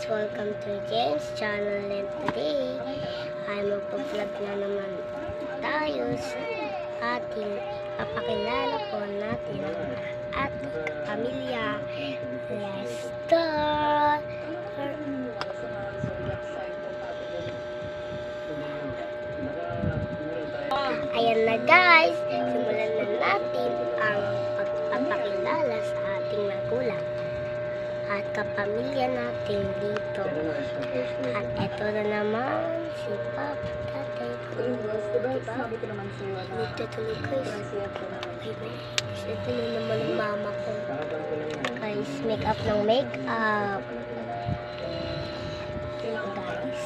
welcome to James channel, and today ay magpa-vlog na naman tayo sa ating papakilala po natin ang ating pamilya. Let's start! Ayan na guys, simulan na natin ang pagpapakilala sa ating magulang at kapamilya natin dito. At eto na naman si Papa, Tatay ko. Diba? Dito tuloy guys. Ito na naman ang mama ko. Guys, make up ng make up. Guys.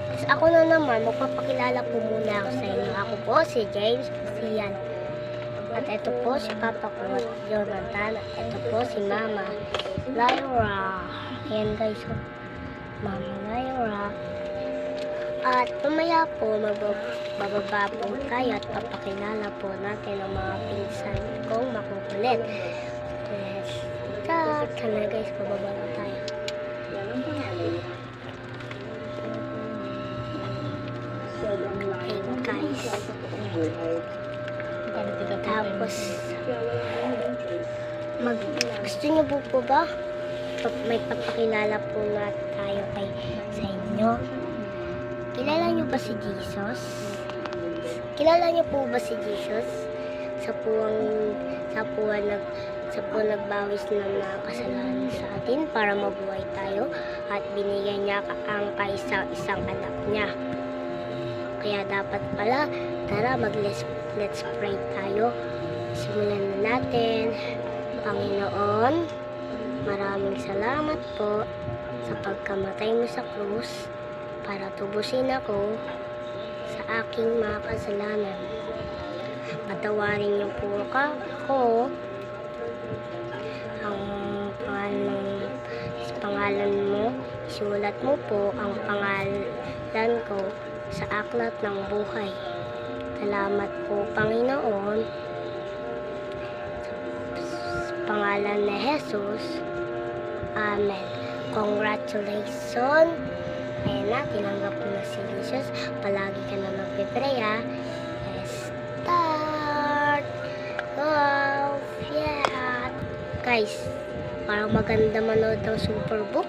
Tapos ako na naman, magpapakilala po muna ako sa inyo. Ako po si James Sian. At ito po si Papa ko, Jonathan. At ito po si Mama Lyra. Ayan guys, Mama Lyra. At mamaya po, bababa po tayo at papakilala po natin ang mga pinsan kong makukulit. Let's start. Sana guys, bababa na tayo. Ayun guys. Tapos, gusto niyo po ba? May papakilala po na tayo sa inyo. Kilala niyo ba si Jesus? Kilala niyo po ba si Jesus? Sa po nagbawis ng mga kasalanan sa atin para mabuhay tayo at binigyan niya ang kaisa-isang anak niya. Kaya dapat pala, tara let's pray tayo. Simulan na natin. Panginoon, maraming salamat po sa pagkamatay mo sa krus para tubusin ako sa aking mga kasalanan. Patawarin niyo po ako ang pangalan mo. Isulat mo po ang pangalan ko sa aklat ng buhay. Salamat po, Panginoon. Sa pangalan ni Jesus. Amen. Congratulations. Ayan na, tinanggap mo na si Jesus. Palagi ka na magpipray, ha. Let's start. Go. Yeah. Guys, parang maganda manood ng Superbook.